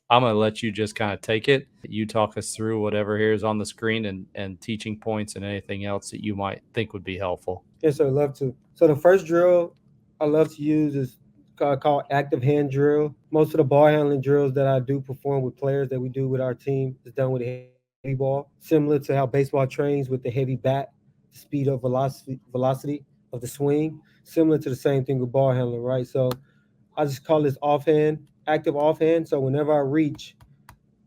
I'm gonna let you just kind of take it. You talk us through whatever here is on the screen and teaching points and anything else that you might think would be helpful. Yes, sir. Love to. So the first drill I love to use is called active hand drill. Most of the ball handling drills that I do perform with players that we do with our team is done with a heavy ball, similar to how baseball trains with the heavy bat, speed of velocity of the swing, similar to the same thing with ball handling, right? So I just call this offhand, active offhand. So whenever I reach,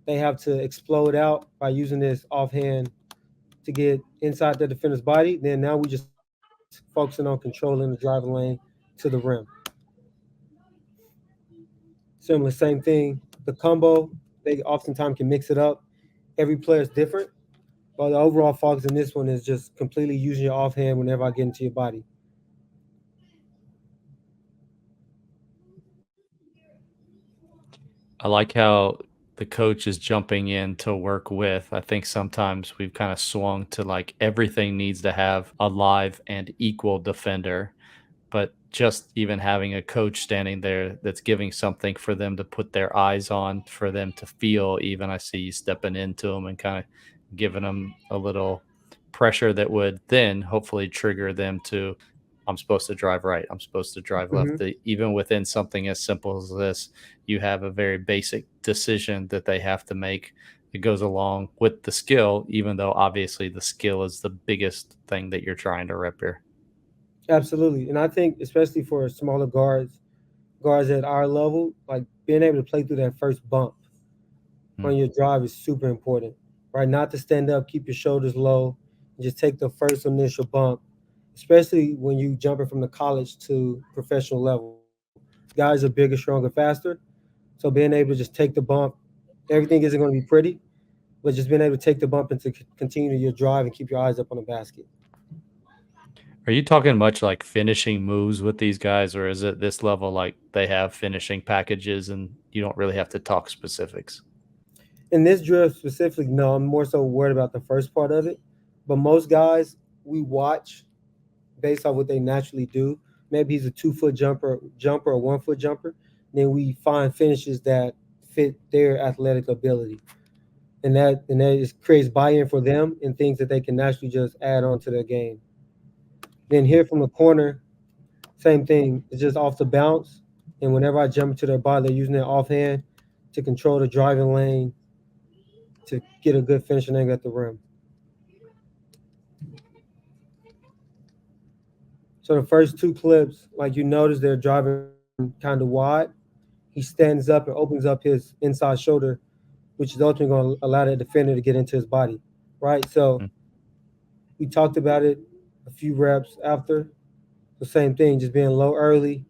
they have to explode out by using this offhand to get inside the defender's body. Then now we just focusing on controlling the driving lane to the rim. Similar, same thing. The combo, they oftentimes can mix it up. Every player is different, but the overall focus in this one is just completely using your offhand whenever I get into your body. I like how the coach is jumping in to work with. I think sometimes we've kind of swung to like everything needs to have a live and equal defender, but just even having a coach standing there that's giving something for them to put their eyes on, for them to feel. Even I see you stepping into them and kind of giving them a little pressure that would then hopefully trigger them to, I'm supposed to drive right, I'm supposed to drive left. Hmm. Even within something as simple as this, you have a very basic decision that they have to make. It goes along with the skill, even though obviously the skill is the biggest thing that you're trying to rep here. Absolutely, and I think especially for smaller guards, guards at our level, like being able to play through that first bump Hmm. on your drive is super important, right? Not to stand up, keep your shoulders low, and just take the first initial bump, especially when you jumping from the college to professional level. Guys are bigger, stronger, faster. So being able to just take the bump, everything isn't going to be pretty, but just being able to take the bump and to continue your drive and keep your eyes up on the basket. Are you talking much like finishing moves with these guys, or is it this level like they have finishing packages and you don't really have to talk specifics? In this drill specifically, no, I'm more so worried about the first part of it. But most guys, we watch based on what they naturally do. Maybe he's a 2 foot jumper, or 1 foot jumper. Then we find finishes that fit their athletic ability, and that just creates buy-in for them and things that they can naturally just add on to their game. Then here from the corner, same thing. It's just off the bounce, and whenever I jump into their body, they're using their offhand to control the driving lane to get a good finishing angle at the rim. So the first two clips, like you notice, they're driving kind of wide. He stands up and opens up his inside shoulder, which is ultimately going to allow that defender to get into his body, right? So Mm. we talked about it a few reps after. The same thing, just being low early,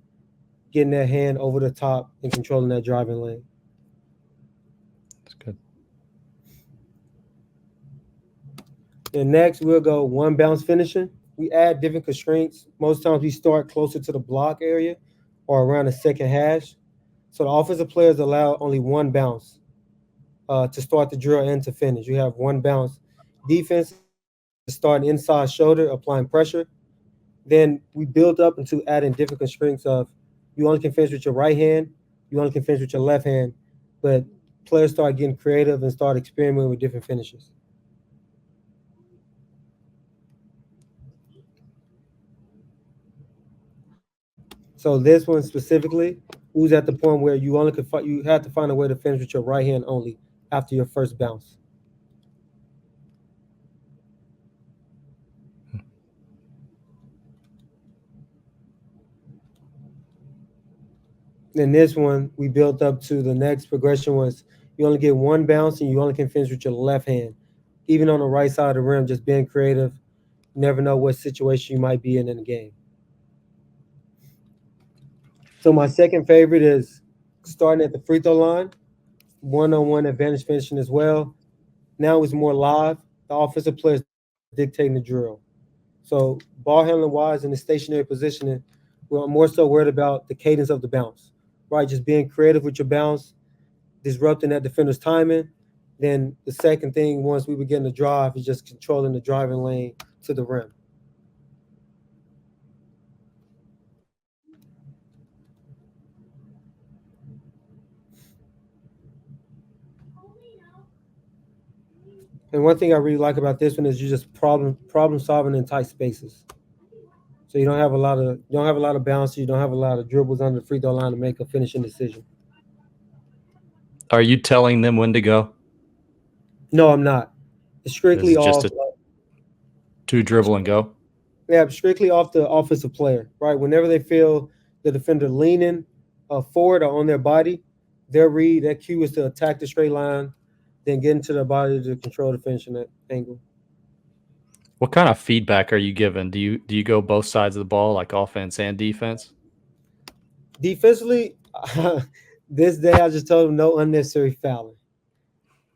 getting that hand over the top, and controlling that driving lane. That's good. Then next, we'll go one bounce finishing. We add different constraints. Most times we start closer to the block area or around the second hash. So the offensive players allow only one bounce to start the drill and to finish. You have one bounce. Defense is starting inside shoulder, applying pressure. Then we build up into adding different constraints of you only can finish with your right hand, you only can finish with your left hand, but players start getting creative and start experimenting with different finishes. So this one specifically, who's at the point where you have to find a way to finish with your right hand only after your first bounce. In this one, we built up to the next progression was you only get one bounce and you only can finish with your left hand. Even on the right side of the rim, just being creative. You never know what situation you might be in the game. So my second favorite is starting at the free throw line, one-on-one advantage finishing as well. Now it's more live. The offensive players dictating the drill. So ball handling wise in the stationary positioning, we're more so worried about the cadence of the bounce, right? Just being creative with your bounce, disrupting that defender's timing. Then the second thing, once we begin to drive, is just controlling the driving lane to the rim. And one thing I really like about this one is you just problem solving in tight spaces. So you don't have a lot of bounce. You don't have a lot of dribbles under the free throw line to make a finishing decision. Are you telling them when to go? No, I'm not. It's This strictly is just off. a two dribble and go. Yeah, strictly off the offensive player. Right. Whenever they feel the defender leaning forward or on their body, their cue is to attack the straight line, then get into their body to control the finishing angle. What kind of feedback are you given? Do you go both sides of the ball, like offense and defense? Defensively, this day I just told them no unnecessary fouling.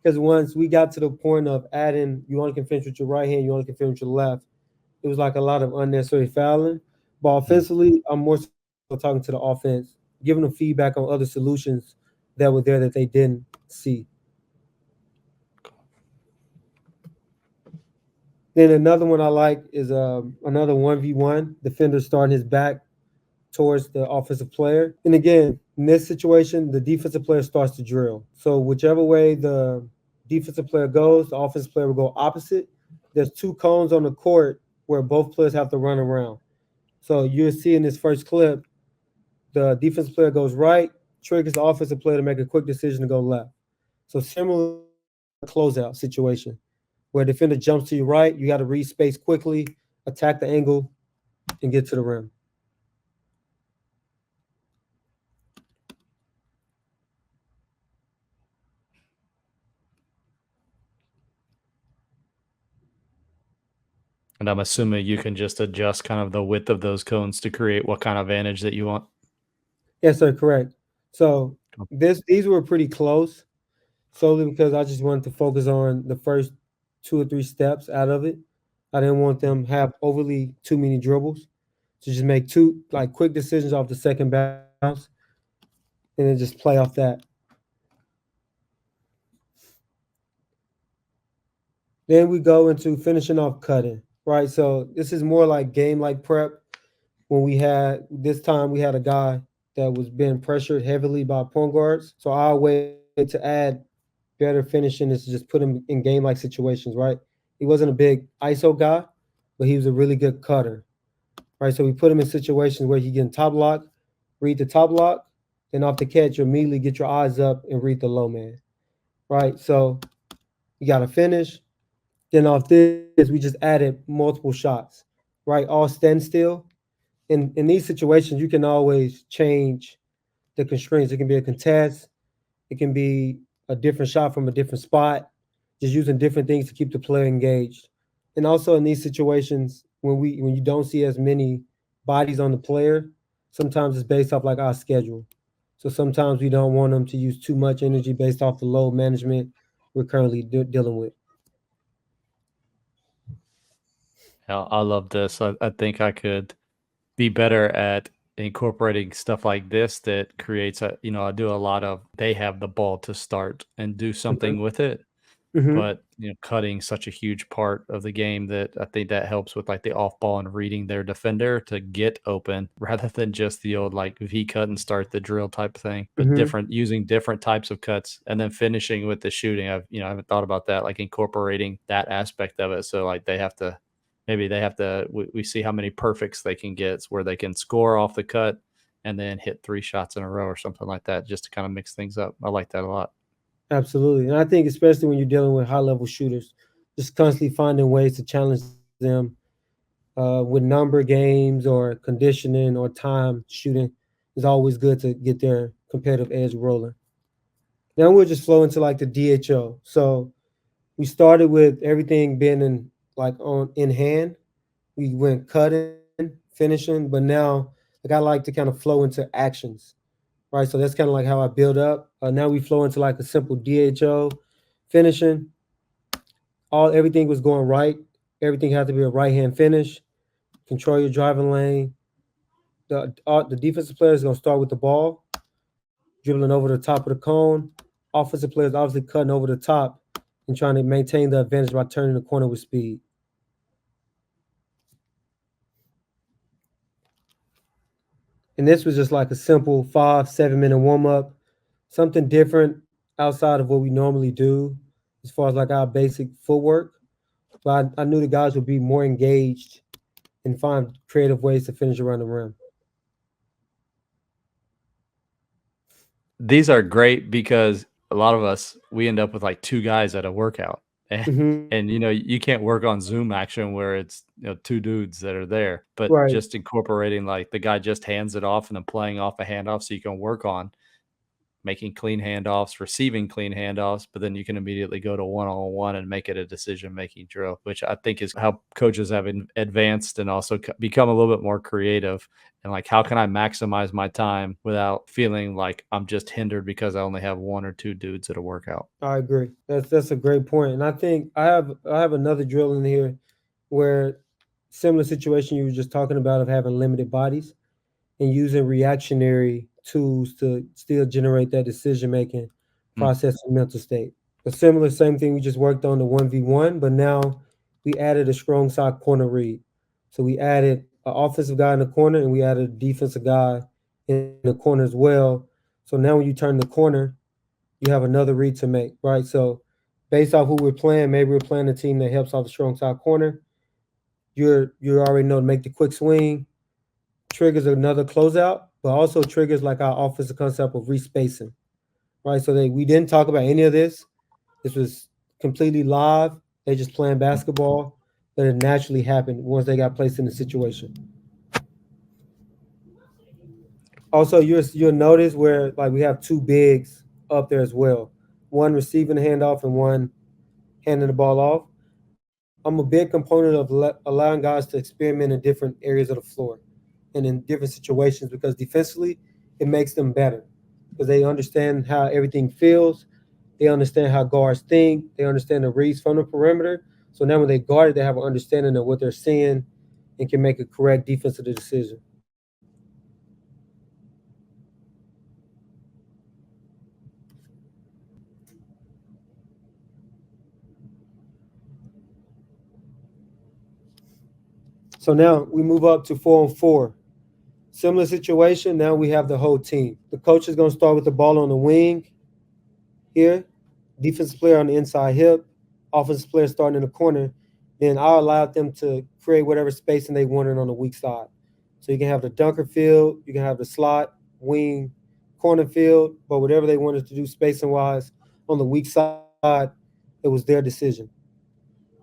Because once we got to the point of adding, you only can finish with your right hand, you only can finish with your left, it was like a lot of unnecessary fouling. But Mm. offensively, I'm more so talking to the offense, giving them feedback on other solutions that were there that they didn't see. Then another one I like is another 1v1 defender starting his back towards the offensive player. And again, in this situation, the defensive player starts to drill. So whichever way the defensive player goes, the offensive player will go opposite. There's two cones on the court where both players have to run around. So you'll see in this first clip, the defensive player goes right, triggers the offensive player to make a quick decision to go left. So similarly, this is a closeout situation where defender jumps to your right, you got to read space quickly, attack the angle, and get to the rim. And I'm assuming you can just adjust kind of the width of those cones to create what kind of advantage that you want. Yes, sir, correct. So Cool. these were pretty close, solely because I just wanted to focus on the first two or three steps out of it. I didn't want them have overly too many dribbles. To just make two like quick decisions off the second bounce and then just play off that. Then we go into finishing off cutting, right? So this is more like game like prep. When we had this time, we had a guy that was being pressured heavily by point guards. So our way to add better finishing is to just put him in game like situations, right? He wasn't a big ISO guy, but he was a really good cutter, right? So we put him in situations where he can top lock, read the top lock, then off the catch, you immediately get your eyes up and read the low man, right? So you got to finish. Then off this, we just added multiple shots, right? All standstill. In these situations, you can always change the constraints. It can be a contest, it can be a different shot from a different spot, just using different things to keep the player engaged. And also in these situations, when you don't see as many bodies on the player, sometimes it's based off like our schedule. So sometimes we don't want them to use too much energy based off the load management we're currently dealing with. Yeah, I love this. I think I could be better at incorporating stuff like this that creates I do a lot of they have the ball to start and do Hmm. something with it. Hmm. But, cutting such a huge part of the game that I think that helps with, like, the off ball and reading their defender to get open rather than just the old, like, V cut and start the drill type thing, but Hmm. different using different types of cuts and then finishing with the shooting. I haven't thought about that, like, incorporating that aspect of it. So, like, they have to we see how many perfects they can get where they can score off the cut and then hit 3 shots in a row or something like that just to kinda mix things up. I like that a lot. Absolutely. And I think especially when you're dealing with high level shooters, just constantly finding ways to challenge them with number games or conditioning or time shooting is always good to get their competitive edge rolling. Now we'll just flow into like the DHO. So we started with everything being in like on in hand. We went cutting, finishing, but now like I like to kind of flow into actions, right? So that's kind of like how I build up. Now we flow into like a simple DHO, finishing. All everything was going right. Everything had to be a right hand finish. Control your driving lane. The defensive player is going to start with the ball, dribbling over the top of the cone. Offensive player is obviously cutting over the top and trying to maintain the advantage by turning the corner with speed. And this was just like a simple 5, 7 minute warm up, something different outside of what we normally do. as far as like our basic footwork. But I knew the guys would be more engaged and find creative ways to finish around the rim. These are great because a lot of us, we end up with, like, 2 guys at a workout, Hmm. and, you can't work on Zoom action where it's, 2 dudes that are there, but Right. just incorporating, like, the guy just hands it off and then playing off a handoff so you can work on making clean handoffs, receiving clean handoffs, but then you can immediately go to one-on-one and make it a decision-making drill, which I think is how coaches have advanced and also become a little bit more creative. And like, how can I maximize my time without feeling like I'm just hindered because I only have one or two dudes at a workout? I agree. That's a great point. And I think I have another drill in here where similar situation you were just talking about of having limited bodies and using reactionary tools to still generate that decision making Mm, process and mental state. A similar same thing we just worked on the 1v1, but now we added a strong side corner read. So we added an offensive guy in the corner and we added a defensive guy in the corner as well. So now when you turn the corner, you have another read to make, right? So based off who we're playing, maybe we're playing a team that helps off the strong side corner. You already know to make the quick swing, triggers another closeout, but also triggers like our offensive concept of respacing, right? So we didn't talk about any of this. This was completely live. They just playing mm, basketball, but it naturally happened once they got placed in the situation. Also, you'll notice where like we have two bigs up there as well, one receiving the handoff and one handing the ball off. I'm a big component of allowing guys to experiment in different areas of the floor and in different situations because defensively it makes them better because they understand how everything feels. They understand how guards think. They understand the reads from the perimeter. So now when they guard it, they have an understanding of what they're seeing and can make a correct defensive decision. So now we move up to 4-on-4. Similar situation. Now we have the whole team. The coach is going to start with the ball on the wing here, defensive player on the inside hip, offensive player starting in the corner. Then I allowed them to create whatever spacing they wanted on the weak side. So you can have the dunker field, you can have the slot, wing, corner field, but whatever they wanted to do spacing wise on the weak side, it was their decision.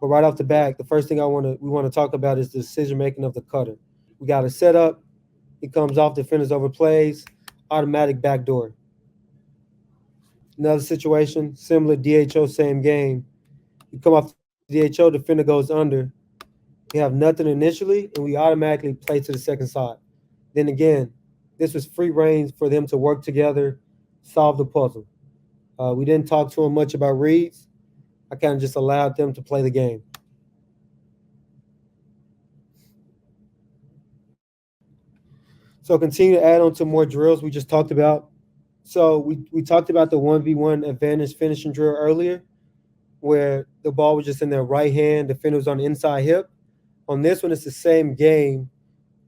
But right off the bat, the first thing we want to talk about is the decision making of the cutter. We got a setup. He comes off, defenders over plays, automatic backdoor. Another situation, similar DHO, same game. You come off the DHO, defender goes under. We have nothing initially, and we automatically play to the second side. Then again, this was free reign for them to work together, solve the puzzle. We didn't talk to them much about reads. I kind of just allowed them to play the game. So continue to add on to more drills we just talked about. So we talked about the 1v1 advantage finishing drill earlier, where the ball was just in their right hand, defender was on the inside hip. On this one, it's the same game,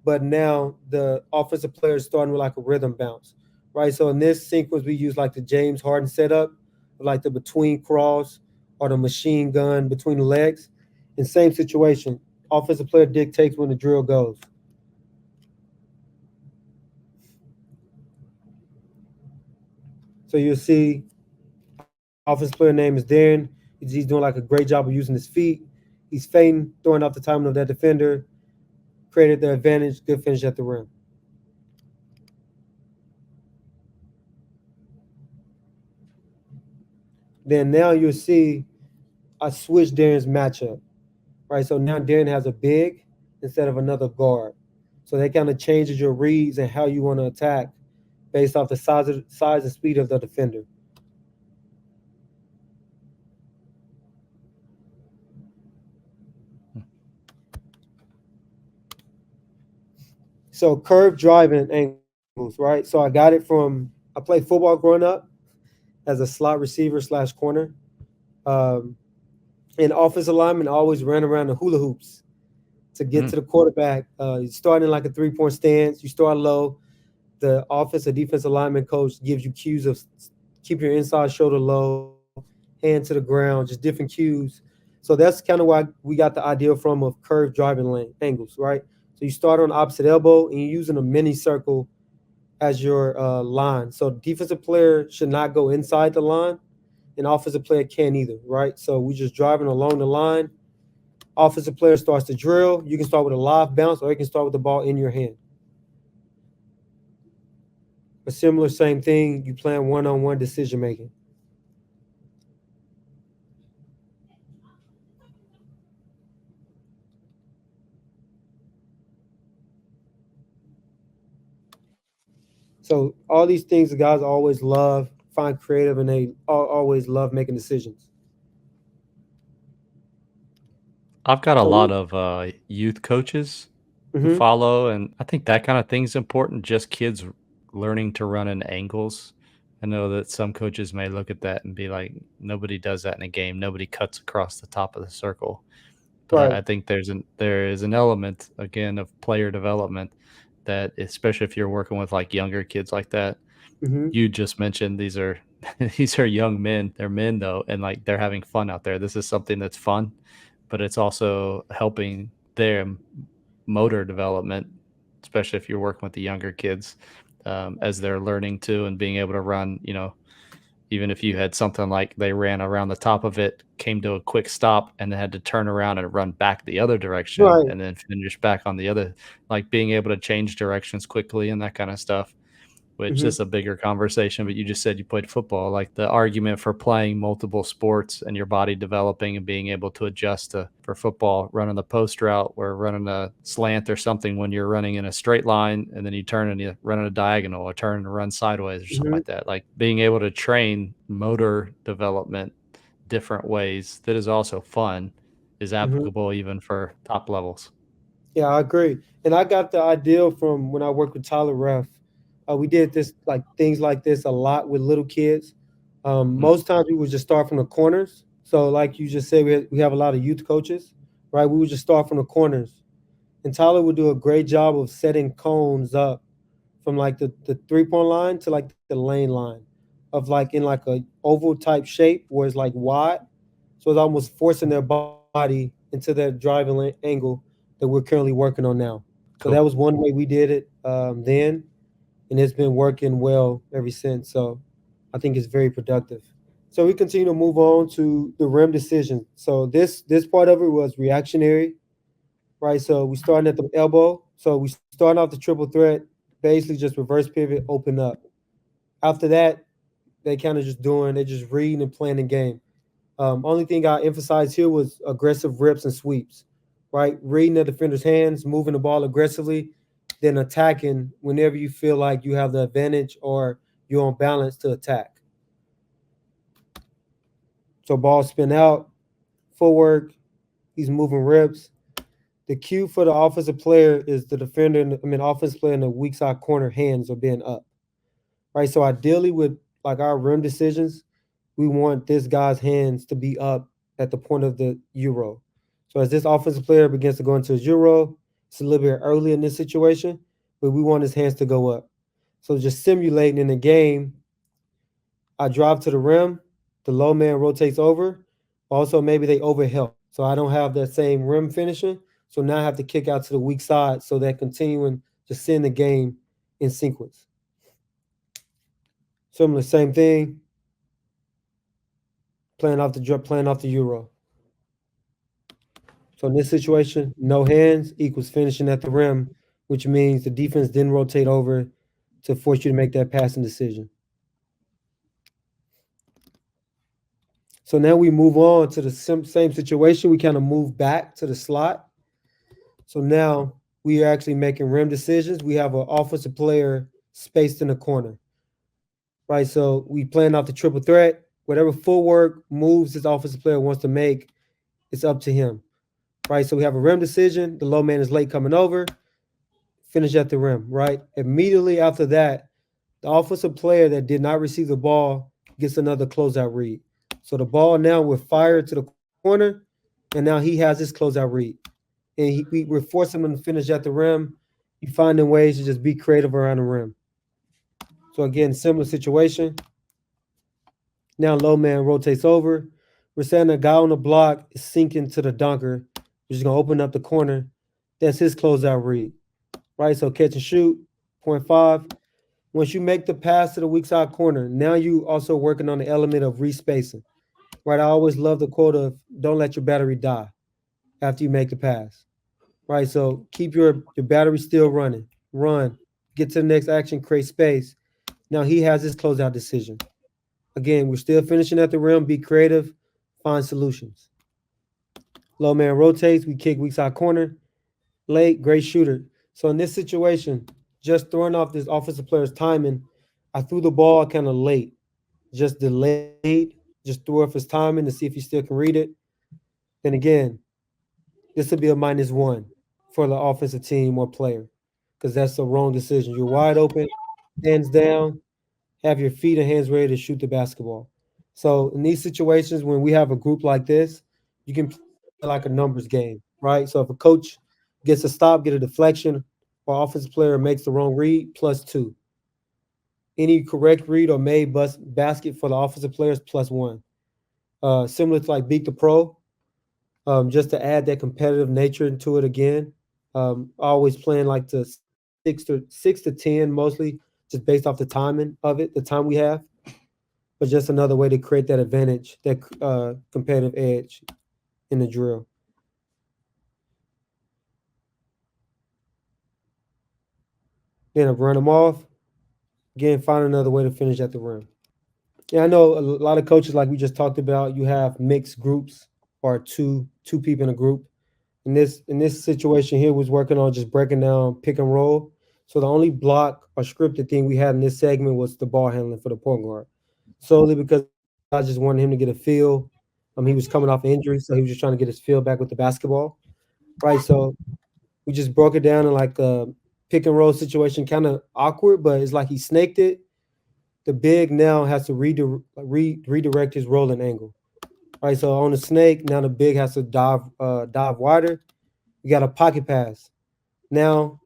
but now the offensive player is starting with like a rhythm bounce, right? So in this sequence, we use like the James Harden setup, like the between cross or the machine gun between the legs. In same situation, offensive player dictates when the drill goes. So you'll see offensive player name is Darren. He's doing like a great job of using his feet. He's fading, throwing off the timing of that defender, created the advantage, good finish at the rim. Then now you'll see I switched Darren's matchup, right? So now Darren has a big instead of another guard. So that kind of changes your reads and how you want to attack based off the size and speed of the defender. mm, So curve driving angles, right? So I got it from I played football growing up as a slot receiver slash corner. Um, and offensive lineman always ran around the hula hoops to get mm. to the quarterback. You start in like a 3-point stance. You start low. The offensive defensive lineman coach gives you cues of keep your inside shoulder low, hip hand to the ground, just different cues. So that's kind of why we got the idea from of curved driving lane angles, right? So you start on the opposite elbow and you're using a mini circle as your line. So defensive player should not go inside the line, and offensive player can't either, right? So we just driving along the line. Offensive player starts to drill. You can start with a live bounce, or you can start with the ball in your hand. A similar same thing. You plan one-on-one decision making. So all these things the guys always love, find creative, and they always love making decisions. I've got a lot So, of youth coaches who mm-hmm, follow, and I think that kind of thing's important. Just kids learning to run in angles. I know that some coaches may look at that and be like, nobody does that in a game. Nobody cuts across the top of the circle. But right. I think there is an element again of player development that, especially if you're working with like younger kids like that, Mm-hmm, you just mentioned these are these are young men. They're men though, and like they're having fun out there. This is something that's fun, but it's also helping their motor development, especially if you're working with the younger kids, as they're learning to and being able to run. Even if you had something like they ran around the top of it, came to a quick stop, and then had to turn around and run back the other direction, right. and then finish back on the other, like being able to change directions quickly and that kind of stuff, which Mm-hmm, is a bigger conversation. But you just said you played football. Like the argument for playing multiple sports and your body developing and being able to adjust to, for football, running the post route or running a slant or something when you're running in a straight line, and then you turn and you run in a diagonal or turn and run sideways or something mm-hmm, like that. Like being able to train motor development different ways that is also fun is mm-hmm. applicable even for top levels. Yeah, I agree. And I got the idea from when I worked with Tyler Ref. We did this like things like this a lot with little kids. Mm, Most times we would just start from the corners. So like you just said, we have a lot of youth coaches, right? We would just start from the corners, and Tyler would do a great job of setting cones up from like the 3 point line to like the lane line, of like in like a oval type shape where it's like wide. So it's almost forcing their body into that driving angle that we're currently working on now. So that was cool. one way we did it then, and it's been working well ever since. So I think it's very productive. So we continue to move on to the rim decision. So this part of it was reactionary, right? So we starting at the elbow. So we starting off the triple threat, basically just reverse pivot, open up. After that, they just reading and playing the game. Only thing I emphasized here was aggressive rips and sweeps, right? Reading the defender's hands, moving the ball aggressively, then attacking whenever you feel like you have the advantage or you're on balance to attack. So ball spin out, footwork, he's moving rips. The cue for the offensive player is the defender, offensive player in the weak side corner hands are being up, right? So ideally with like our rim decisions, we want this guy's hands to be up at the point of the euro. So as this offensive player begins to go into his euro, it's a little bit early in this situation, but we want his hands to go up. So just simulating in the game, I drive to the rim, the low man rotates over. Also, maybe they overhelp. So I don't have that same rim finishing. So now I have to kick out to the weak side so that continuing to send the game in sequence. Similar, same thing, playing off the euro. So in this situation, no hands equals finishing at the rim, which means the defense didn't rotate over to force you to make that passing decision. So now we move on to the same situation. We kind of move back to the slot. So now we are actually making rim decisions. We have an offensive player spaced in the corner, right? So we playing off the triple threat. Whatever footwork moves this offensive player wants to make, it's up to him, right? So we have a rim decision. The low man is late coming over. Finish at the rim, right? Immediately after that, the offensive player that did not receive the ball gets another closeout read. So the ball now will fire to the corner, and now he has his closeout read. And we're forcing him to finish at the rim. You finding ways to just be creative around the rim. So again, similar situation. Now low man rotates over. We're saying a guy on the block is sinking to the dunker. We're just gonna open up the corner. That's his closeout read. Right? So catch and shoot, point five. Once you make the pass to the weak side corner, now you also working on the element of respacing. Right? I always love the quote of don't let your battery die after you make the pass. Right? So keep your battery still running. Run. Get to the next action, create space. Now he has his closeout decision. Again, we're still finishing at the rim. Be creative, find solutions. Low man rotates. We kick weak side corner. Late, great shooter. So in this situation, just throwing off this offensive player's timing, I threw the ball kind of late, just delayed, just threw off his timing to see if he still can read it. Then again, this would be a -1 for the offensive team or player because that's the wrong decision. You're wide open, hands down, have your feet and hands ready to shoot the basketball. So in these situations, when we have a group like this, you can play like a numbers game, right? So if a coach gets a stop, get a deflection, or offensive player makes the wrong read, +2. Any correct read or made basket for the offensive players, +1. Similar to like beat the pro, just to add that competitive nature into it again. Always playing like to six to 10 mostly, just based off the timing of it, the time we have. But just another way to create that advantage, that competitive edge in the drill. Then I run them off. Again, find another way to finish at the rim. Yeah, I know a lot of coaches, like we just talked about, you have mixed groups or two people in a group. In this situation here, was working on just breaking down pick and roll. So the only block or scripted thing we had in this segment was the ball handling for the point guard, solely because I just wanted him to get a feel. He was coming off injury, so he was just trying to get his feel back with the basketball, right? So we just broke it down in like a pick and roll situation, kind of awkward, but it's like he snaked it. The big now has to redirect his rolling angle, right? So on the snake, now the big has to dive wider. You got a pocket pass. Now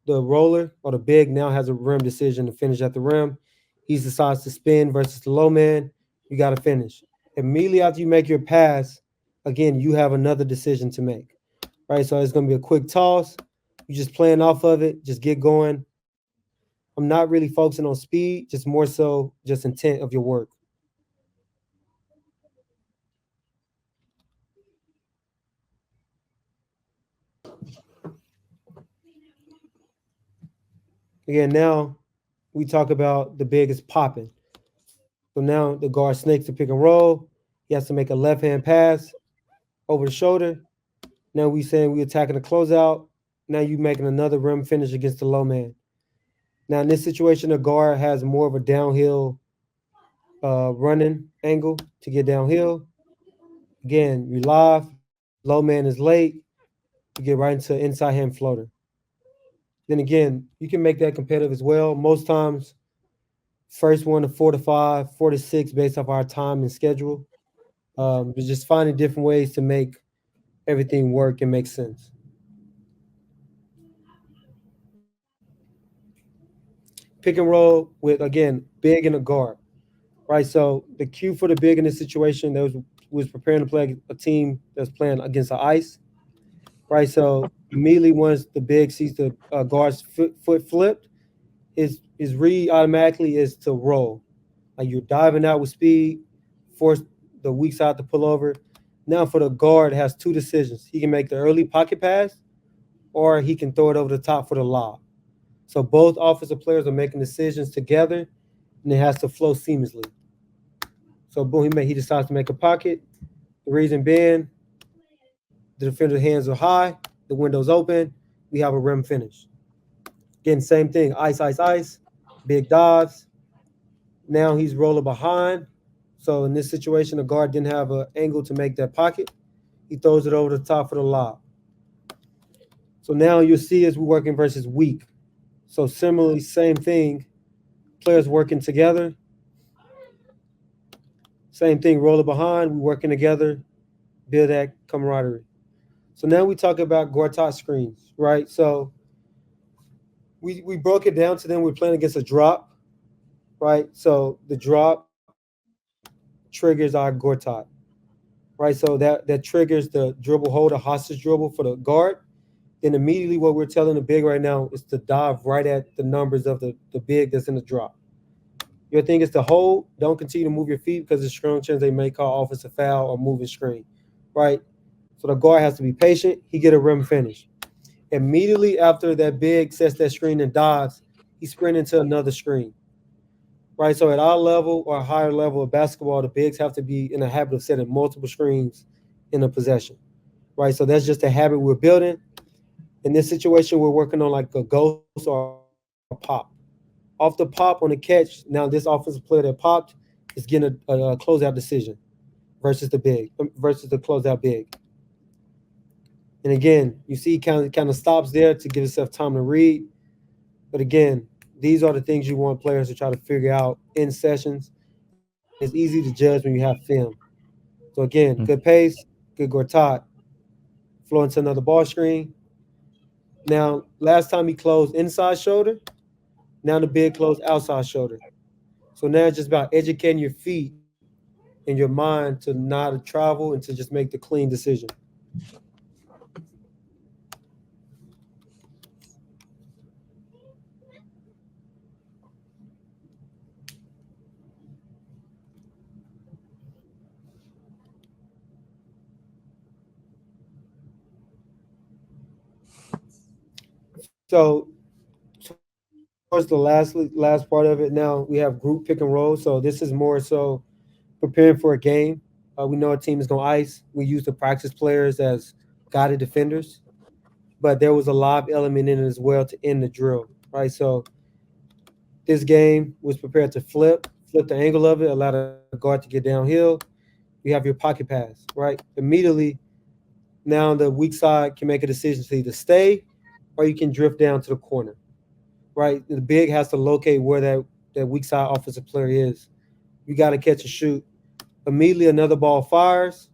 the roller or the big now has a rim decision to finish at the rim. He decides to spin versus the low man. You got to finish. Immediately after you make your pass, again, you have another decision to make, right? So it's going to be a quick toss. You just playing off of it, just get going. I'm not really focusing on speed, just more so just intent of your work. Again, now we talk about the big is popping. So now the guard snakes the pick and roll. He has to make a left hand pass over the shoulder. Now we saying we attacking the closeout. Now you making another rim finish against the low man. Now in this situation, the guard has more of a downhill running angle to get downhill. Again, you live. Low man is late. You get right into inside hand floater. Then again, you can make that competitive as well. Most times, first one to 4 to 5, 4 to 6, based off our time and schedule. But just finding different ways to make everything work and make sense. Pick and roll with again big and a guard, right? So the cue for the big in this situation, that was preparing to play a team that's playing against the ice, right? So immediately once the big sees the guard's foot flipped, his read automatically is to roll. Like you're diving out with speed, force the weak side to pull over. Now for the guard, has two decisions. He can make the early pocket pass, or he can throw it over the top for the lob. So both offensive players are making decisions together, and it has to flow seamlessly. So boom, he decides to make a pocket. The reason being, the defender's hands are high, the window's open, we have a rim finish. Again, same thing, ice, ice, ice, big dives. Now he's rolling behind. So in this situation, the guard didn't have an angle to make that pocket. He throws it over the top for the lob. So now you'll see as we're working versus weak. So similarly, same thing, players working together. Same thing, roller behind, we working together, build that camaraderie. So now we talk about Gortat screens, right? So we broke it down to them. We're playing against a drop, right? So the drop triggers our Gortat, right? So that triggers the dribble hold, a hostage dribble for the guard. Then immediately what we're telling the big right now is to dive right at the numbers of the big that's in the drop. Your thing is to hold, don't continue to move your feet because there's strong chance they may call offensive foul or moving screen, right? So the guard has to be patient. He get a rim finish. Immediately after that big sets that screen and dives, he sprint into another screen, right? So at our level or a higher level of basketball, the bigs have to be in the habit of setting multiple screens in a possession, right? So that's just a habit we're building. In this situation, we're working on like a ghost or a pop. Off the pop on the catch, now this offensive player that popped is getting a closeout decision versus the closeout big. And again, you see, he kind of stops there to give himself time to read. But again, these are the things you want players to try to figure out in sessions. And it's easy to judge when you have film. So again, good pace, good Gortat, flow into another ball screen. Now, last time he closed inside shoulder, now the big closed outside shoulder. So now it's just about educating your feet and your mind to not travel and to just make the clean decision. So towards the last part of it, now we have group pick and roll. So this is more so preparing for a game. We know a team is going to ice. We use the practice players as guided defenders, but there was a live element in it as well to end the drill, right? So this game was prepared to flip the angle of it, allow the guard to get downhill. You have your pocket pass, right? Immediately, now the weak side can make a decision to either stay or you can drift down to the corner, right? The big has to locate where that weak side offensive player is. You got to catch and shoot. Immediately, another ball fires,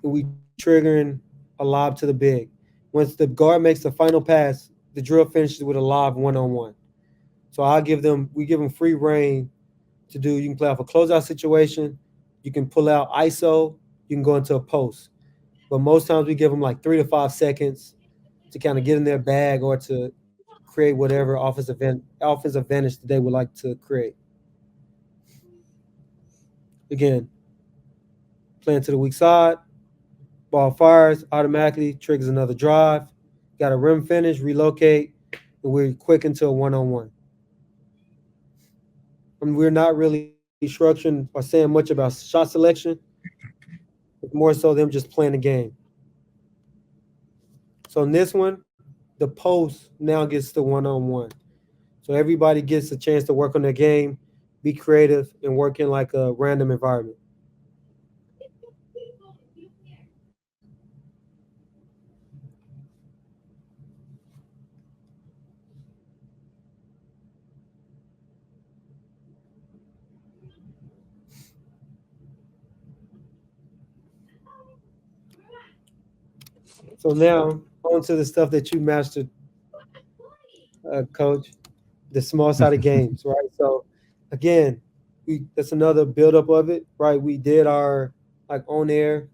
and we triggering a lob to the big. Once the guard makes the final pass, the drill finishes with a live one-on-one. So we give them free reign to do. You can play off a closeout situation, you can pull out ISO, you can go into a post. But most times we give them like 3 to 5 seconds to kind of get in their bag or to create whatever offensive advantage that they would like to create. Again, playing to the weak side, ball fires, automatically triggers another drive. Got a rim finish, relocate, and we're quick into a one-on-one. I mean, we're not really structuring or saying much about shot selection. It's more so them just playing the game. So in this one, the post now gets the one-on-one. So everybody gets a chance to work on their game, be creative, and work in like a random environment. So now on to the stuff that you mastered, coach, the small sided games, right? So again, that's another buildup of it, right? We did our like on air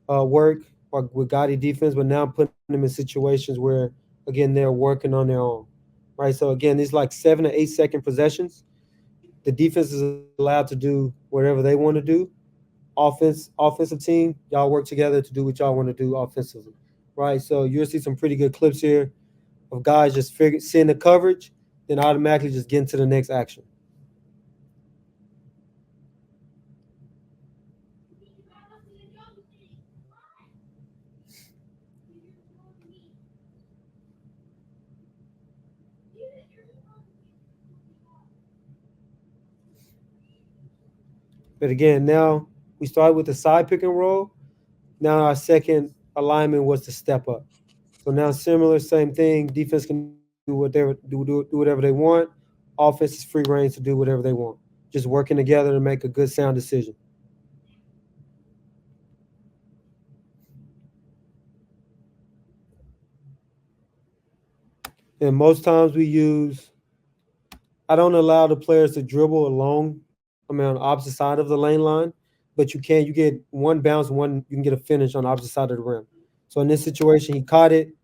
work or with Gotti defense, but now putting them in situations where again they're working on their own, right? So again, these like 7 to 8 second possessions. The defense is allowed to do whatever they want to do. Offensive team, y'all work together to do what y'all want to do offensively, right? So you'll see some pretty good clips here of guys just seeing the coverage, then automatically just getting to the next action. But again, now we started with the side pick and roll. Now our second alignment was to step up. So now similar, same thing. Defense can do whatever they want. Offense is free reign to do whatever they want. Just working together to make a good sound decision. And most times we use I don't allow the players to dribble along I mean, on the opposite side of the lane line, but you get one bounce, one you can get a finish on the opposite side of the rim. So in this situation, he caught it.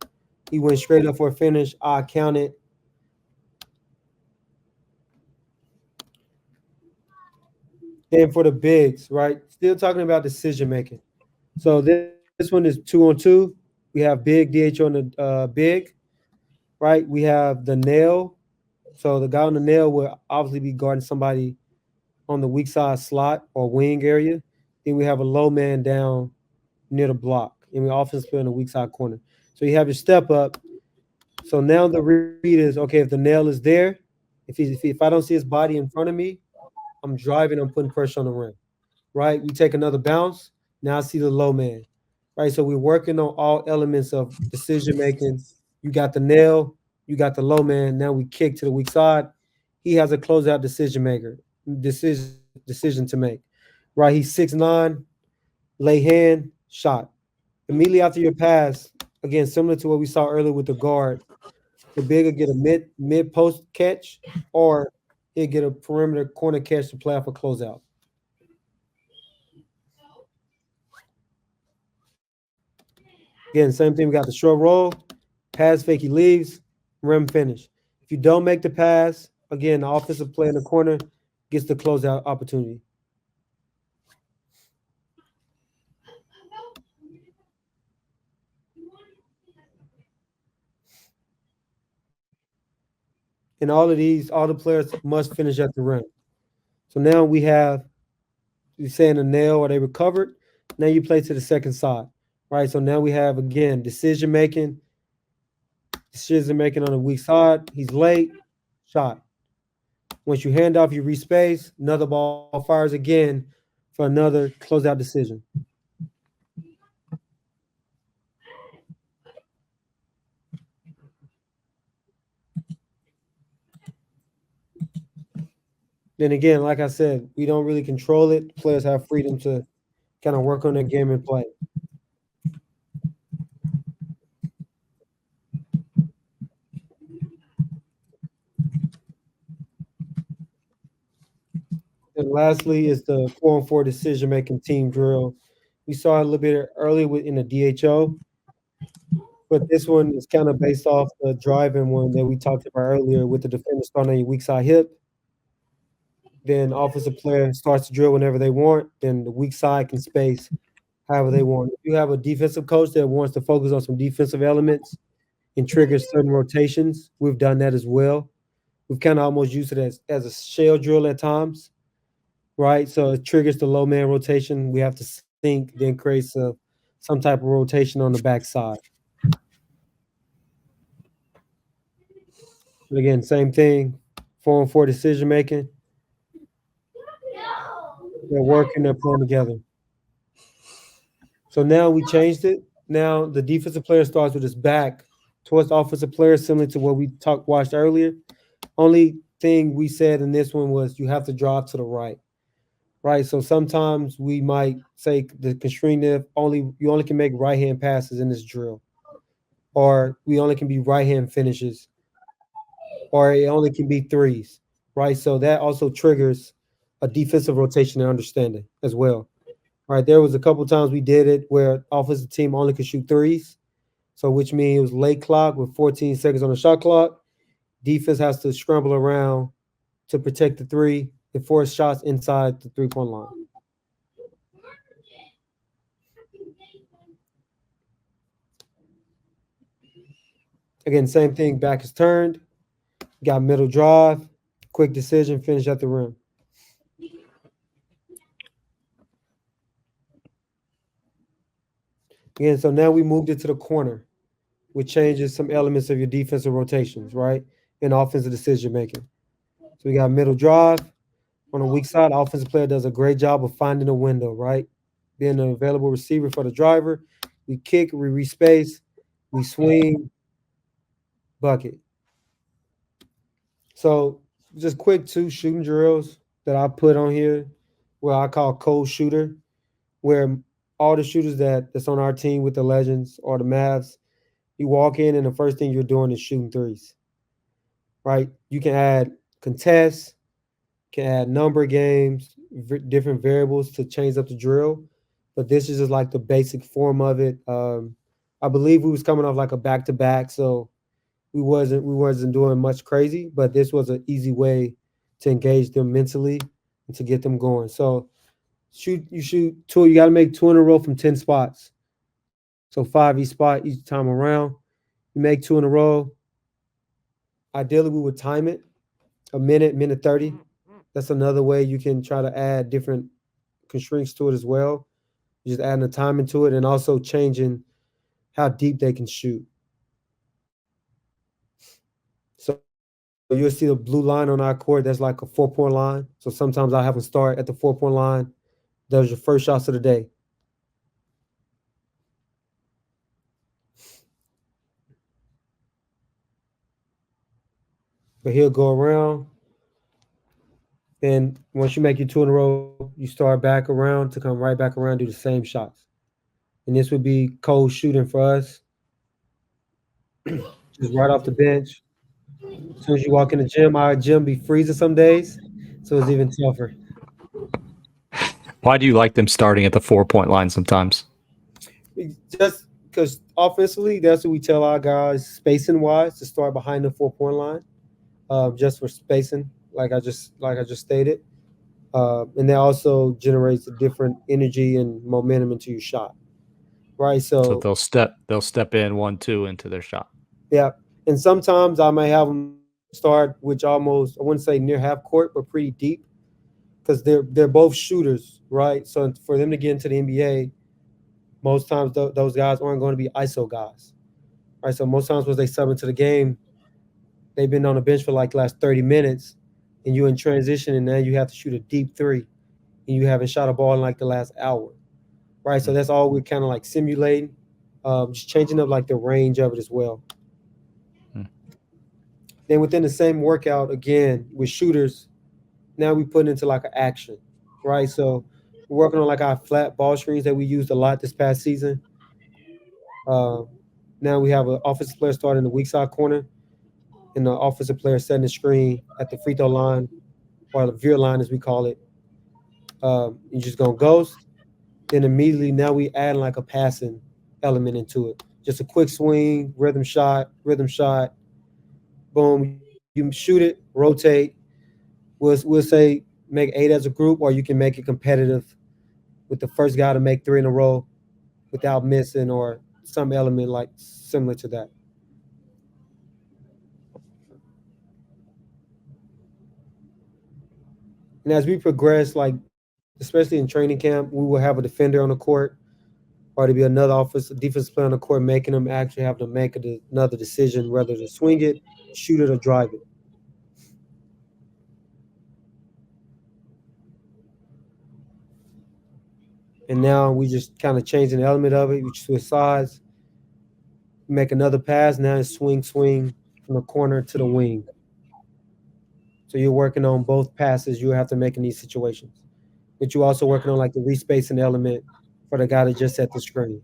He went straight up for a finish. I counted. Then for the bigs, right? Still talking about decision making. So this one is 2-on-2. We have big DH on the big, right? We have the nail. So the guy on the nail will obviously be guarding somebody on the weak side slot or wing area. Then we have a low man down near the block, and we often play in the weak side corner. So you have your step up. So now the read is okay. If the nail is there, if I don't see his body in front of me, I'm driving. I'm putting pressure on the rim. Right? We take another bounce. Now I see the low man. Right? So we're working on all elements of decision making. You got the nail, you got the low man. Now we kick to the weak side. He has a closeout decision to make. Right? He's 6'9", lay hand, shot. Immediately after your pass, again, similar to what we saw earlier with the guard, the big will get a mid post catch, or he'll get a perimeter corner catch to play off a closeout. Again, same thing. We got the short roll, pass fake, he leaves, rim finish. If you don't make the pass, again, the offensive player in the corner gets the closeout opportunity. And all of these, all the players must finish at the rim. So now we have, you saying a nail or they recovered. Now you play to the second side, right? So now we have, again, decision making on the weak side. He's late, shot. Once you hand off, you respace. Another ball fires again for another closeout decision. Then again, like I said, we don't really control it. Players have freedom to kind of work on their game and play. And lastly is the 4-on-4 decision making team drill. We saw it a little bit earlier in the DHO, but this one is kind of based off the driving one that we talked about earlier with the defender starting on your weak side hip. Then offensive player starts to drill whenever they want. Then the weak side can space however they want. If you have a defensive coach that wants to focus on some defensive elements and triggers certain rotations, we've done that as well. We've kind of almost used it as a shell drill at times, right? So it triggers the low man rotation. We have to sync, then creates some type of rotation on the backside. But again, same thing, 4-on-4 decision making. They're working, they're playing together. So now we changed it. Now the defensive player starts with his back towards the offensive player, similar to what we watched earlier. Only thing we said in this one was you have to drive to the right. Right. So sometimes we might say the constraint only you only can make right hand passes in this drill. Or we only can be right hand finishes, or it only can be threes. Right. So that also triggers a defensive rotation and understanding as well. Right. There was a couple times we did it where offensive team only could shoot threes. So which means it was late clock with 14 seconds on the shot clock. Defense has to scramble around to protect the three and force shots inside the 3-point line. Again, same thing. Back is turned. Got middle drive. Quick decision. Finish at the rim. Again, so now we moved it to the corner, which changes some elements of your defensive rotations, right? And offensive decision making. So we got middle drive. On the weak side, the offensive player does a great job of finding a window, right? Being an available receiver for the driver. We kick, we respace, we swing, bucket. So just quick 2 shooting drills that I put on here where I call cold shooter, where all the shooters that's on our team with the Legends or the Mavs, you walk in and the first thing you're doing is shooting threes. Right? You can add contest, can add number games, different variables to change up the drill. But this is just like the basic form of it. I believe we was coming off like a back to back, so we wasn't doing much crazy. But this was an easy way to engage them mentally and to get them going. So shoot two. You got to make two in a row from 10 spots. So five each spot each time around. You make two in a row. Ideally, we would time it a minute 30. That's another way you can try to add different constraints to it as well. Just adding a timing to it and also changing how deep they can shoot. So you'll see the blue line on our court. That's like a 4 point line. So sometimes I have them start at the 4 point line. Those are your first shots of the day. But he'll go around. Then once you make your two in a row, you start back around to come right back around, do the same shots. And this would be cold shooting for us, just right off the bench. As soon as you walk in the gym, our gym be freezing some days, so it's even tougher. Why do you like them starting at the 4 point line sometimes? Just because offensively, that's what we tell our guys, spacing wise, to start behind the 4 point line, just for spacing, like I just stated, and that also generates a different energy and momentum into your shot, right? So So they'll step in 1-2 into their shot. yeah, and sometimes I may have them start, which almost I wouldn't say near half court, but pretty deep, because they're both shooters, right? So for them to get into the NBA, most times those guys aren't going to be ISO guys, right? So most times when they sub into the game, they've been on the bench for like the last 30 minutes, and you're in transition, and now you have to shoot a deep three, and you haven't shot a ball in like the last hour, right? So that's all we're kind of like simulating, just changing up like the range of it as well. Hmm. Then within the same workout, again with shooters, now we put into like an action, right? So we're working on like our flat ball screens that we used a lot this past season. Uh, Now we have an offensive player starting in the weak side corner, and the offensive player setting the screen at the free throw line, or the veer line as we call it. You're just gonna ghost. Then immediately now we add like a passing element into it. Just a quick swing, rhythm shot, boom. You shoot it, rotate. We'll say make 8 as a group, or you can make it competitive with the first guy to make 3 in a row without missing, or some element like similar to that. And as we progress, like especially in training camp, we will have a defender on the court, or to be another defensive player on the court, making them actually have to make another decision whether to swing it, shoot it, or drive it. And now we just kind of changing the element of it. We switch sides, make another pass. Now it's swing from the corner to the wing. So you're working on both passes you have to make in these situations. But you're also working on like the respacing element for the guy that just set the screen.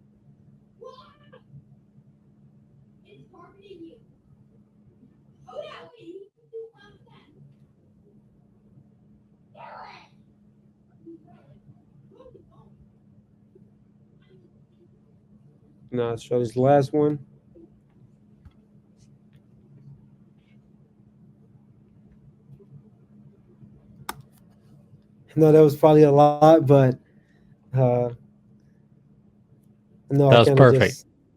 Now I'll show this last one. No, that was probably a lot, but I know I That was kind of perfect. just